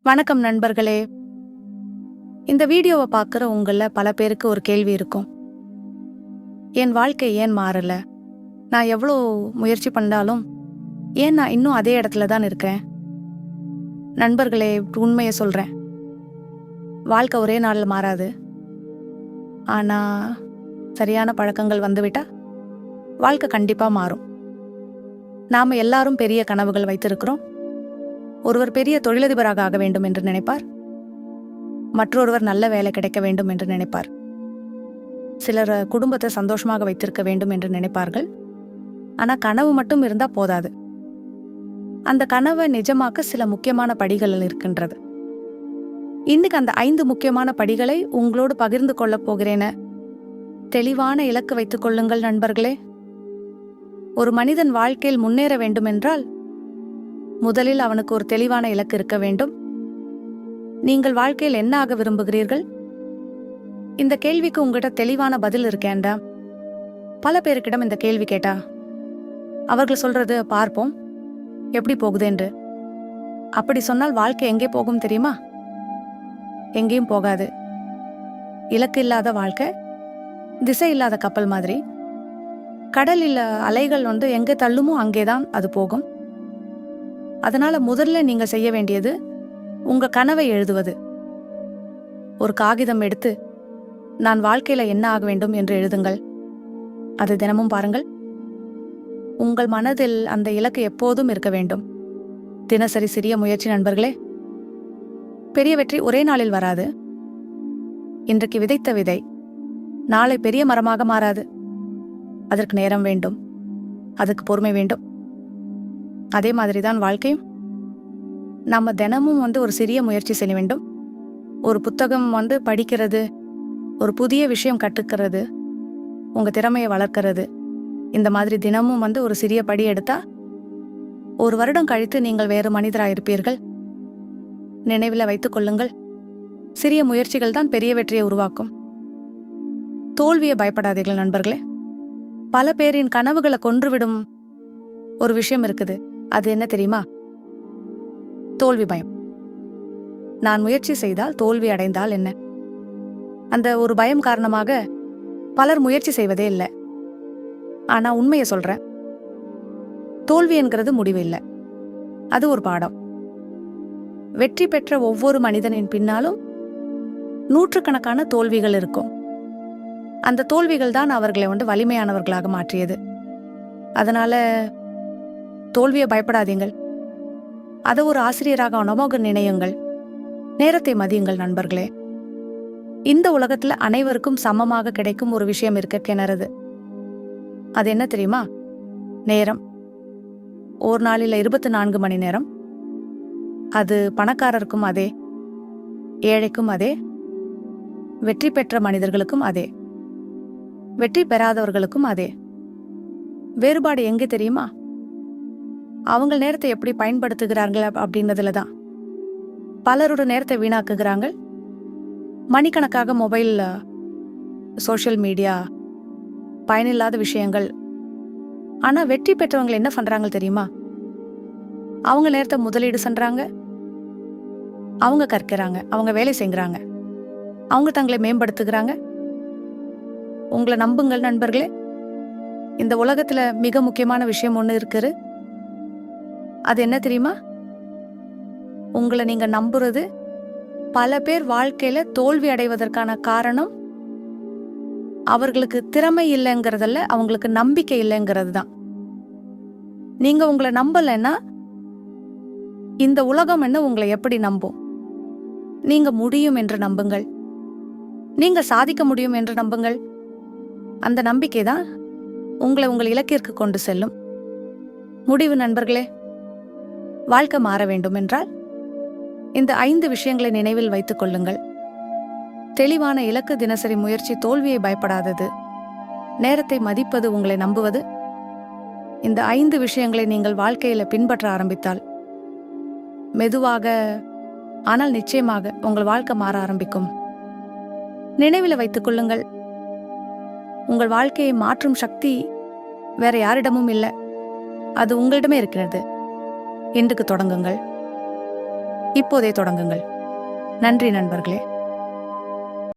வணக்கம் நண்பர்களே. இந்த வீடியோவை பார்க்குற உங்களில் பல பேருக்கு ஒரு கேள்வி இருக்கும். என் வாழ்க்கை ஏன் மாறல? நான் எவ்வளோ முயற்சி பண்ணாலும் ஏன் நான் இன்னும் அதே இடத்துல தான் இருக்கேன்? நண்பர்களே, உண்மையை சொல்கிறேன். வாழ்க்கை ஒரே நாளில் மாறாது. ஆனால் சரியான பழக்கங்கள் வந்துவிட்டா வாழ்க்கை கண்டிப்பாக மாறும். நாம் எல்லாரும் பெரிய கனவுகள் வைத்திருக்கிறோம். ஒருவர் பெரிய தொழிலதிபராக ஆக வேண்டும் என்று நினைப்பார். மற்றொருவர் நல்ல வேலை கிடைக்க வேண்டும் என்று நினைப்பார். சிலர் குடும்பத்தை சந்தோஷமாக வைத்திருக்க வேண்டும் என்று நினைப்பார்கள். ஆனால் கனவு மட்டும் இருந்தால் போதாது. அந்த கனவை நிஜமாக்க சில முக்கியமான படிகள் இருக்கின்றது. இன்னைக்கு அந்த 5 முக்கியமான படிகளை உங்களோடு பகிர்ந்து கொள்ளப் போகிறேன. தெளிவான இலக்கு வைத்துக் கொள்ளுங்கள் நண்பர்களே. ஒரு மனிதன் வாழ்க்கையில் முன்னேற வேண்டுமென்றால் முதலில் அவனுக்கு ஒரு தெளிவான இலக்கு இருக்க வேண்டும். நீங்கள் வாழ்க்கையில் என்ன ஆக விரும்புகிறீர்கள்? இந்த கேள்விக்கு உங்ககிட்ட தெளிவான பதில் இருக்கேன்டா. பல பேருக்கிடம் இந்த கேள்வி கேட்டா அவர்கள் சொல்றது பார்ப்போம் எப்படி போகுது என்று. அப்படி சொன்னால் வாழ்க்கை எங்கே போகும் தெரியுமா? எங்கேயும் போகாது. இலக்கு இல்லாத வாழ்க்கை திசை இல்லாத கப்பல் மாதிரி. கடலில் அலைகள் எங்கே தள்ளுமோ அங்கேதான் அது போகும். அதனால முதல்ல நீங்க செய்ய வேண்டியது உங்க கனவை எழுதுவது. ஒரு காகிதம் எடுத்து நான் வாழ்க்கையில என்ன ஆக வேண்டும் என்று எழுதுங்கள். அது தினமும் பாருங்கள். உங்கள் மனதில் அந்த இலக்கு எப்போதும் இருக்க வேண்டும். தினசரி சிறிய முயற்சி நண்பர்களே. பெரிய வெற்றி ஒரே நாளில் வராது. இன்றைக்கு விதைத்த விதை நாளை பெரிய மரமாக மாறாது. அதற்கு நேரம் வேண்டும், அதுக்கு பொறுமை வேண்டும். அதே மாதிரி தான் வாழ்க்கையும். நம்ம தினமும் ஒரு சிறிய முயற்சி செய்ய வேண்டும். ஒரு புத்தகம் படிக்கிறது, ஒரு புதிய விஷயம் கற்றுக்கிறது, உங்க திறமையை வளர்க்கிறது. இந்த மாதிரி தினமும் ஒரு சிறிய படி எடுத்தா 1 வருடம் கழித்து நீங்கள் வேறு மனிதராயிருப்பீர்கள். நினைவில் வைத்துக் கொள்ளுங்கள். சிறிய முயற்சிகள் தான் பெரிய வெற்றியை உருவாக்கும். தோல்வியை பயப்படாதீர்கள் நண்பர்களே. பல பேரின் கனவுகளை கொன்றுவிடும் ஒரு விஷயம் இருக்குது. அது என்ன தெரியுமா? தோல்வி பயம். நான் முயற்சி செய்தால் தோல்வி அடைந்தால் என்ன? அந்த ஒரு பயம் காரணமாக பலர் முயற்சி செய்வதே இல்லை. ஆனா உண்மையை சொல்றேன், தோல்வி என்கிறது முடிவு இல்லை, அது ஒரு பாடம். வெற்றி பெற்ற ஒவ்வொரு மனிதனின் பின்னாலும் நூற்றுக்கணக்கான தோல்விகள் இருக்கும். அந்த தோல்விகள் தான் அவர்களை வலிமையானவர்களாக மாற்றியது. அதனால தோல்வியை பயப்படாதீங்கள். அதை ஒரு ஆசிரியராக அனுபவ நினையுங்கள். நேரத்தை மதியுங்கள் நண்பர்களே. இந்த உலகத்துல அனைவருக்கும் சமமாக கிடைக்கும் ஒரு விஷயம் இருக்க கிணறுது. அது என்ன தெரியுமா? நேரம். ஒரு நாளில் 24 மணி நேரம். அது பணக்காரருக்கும் அதே, ஏழைக்கும் அதே, வெற்றி பெற்ற மனிதர்களுக்கும் அதே, வெற்றி பெறாதவர்களுக்கும் அதே. வேறுபாடு எங்கே தெரியுமா? அவங்க நேரத்தை எப்படி பயன்படுத்துகிறார்கள் அப்படின்றதுல தான். பலரோட நேரத்தை வீணாக்குகிறாங்க. மணிக்கணக்காக மொபைல், சோஷியல் மீடியா, பயனில்லாத விஷயங்கள். ஆனா வெற்றி பெற்றவங்க என்ன பண்றாங்க தெரியுமா? அவங்க நேரத்தை முதலீடு செஞ்சாங்க, அவங்க கற்கிறாங்க, அவங்க வேலை செய்கிறாங்க, அவங்க தங்களை மேம்படுத்துகிறாங்க. உங்களை நம்புங்கள் நண்பர்களே. இந்த உலகத்துல மிக முக்கியமான விஷயம் ஒன்று இருக்குது. அது என்ன தெரியுமா? உங்களை நீங்க நம்புறது. பல பேர் வாழ்க்கையில தோல்வி அடைவதற்கான காரணம் அவர்களுக்கு திறமை இல்லைங்கிறதல்ல, அவங்களுக்கு நம்பிக்கை இல்லைங்கிறது தான். நீங்க உங்களை நம்பலைன்னா இந்த உலகம் உங்களை எப்படி நம்பும்? நீங்க முடியும் என்று நம்புங்கள். நீங்க சாதிக்க முடியும் என்று நம்புங்கள். அந்த நம்பிக்கை தான் உங்களை உங்கள் இலக்கிற்கு கொண்டு செல்லும். முடிவு நண்பர்களே. வாழ்க்கை மாற வேண்டும் என்றால் இந்த 5 விஷயங்களை நினைவில் வைத்துக் கொள்ளுங்கள். தெளிவான இலக்கு, தினசரி முயற்சி, தோல்வியை பயப்படாதது, நேரத்தை மதிப்பது, உங்களை நம்புவது. இந்த 5 விஷயங்களை நீங்கள் வாழ்க்கையில பின்பற்ற ஆரம்பித்தால் மெதுவாக ஆனால் நிச்சயமாக உங்கள் வாழ்க்கை மாற ஆரம்பிக்கும். நினைவில் வைத்துக் கொள்ளுங்கள். உங்கள் வாழ்க்கையை மாற்றும் சக்தி வேற யாரிடமும் இல்லை, அது உங்களிடமே இருக்கிறது. இன்றுக்கு தொடங்குங்கள். இப்போதே தொடங்குங்கள். நன்றி நண்பர்களே.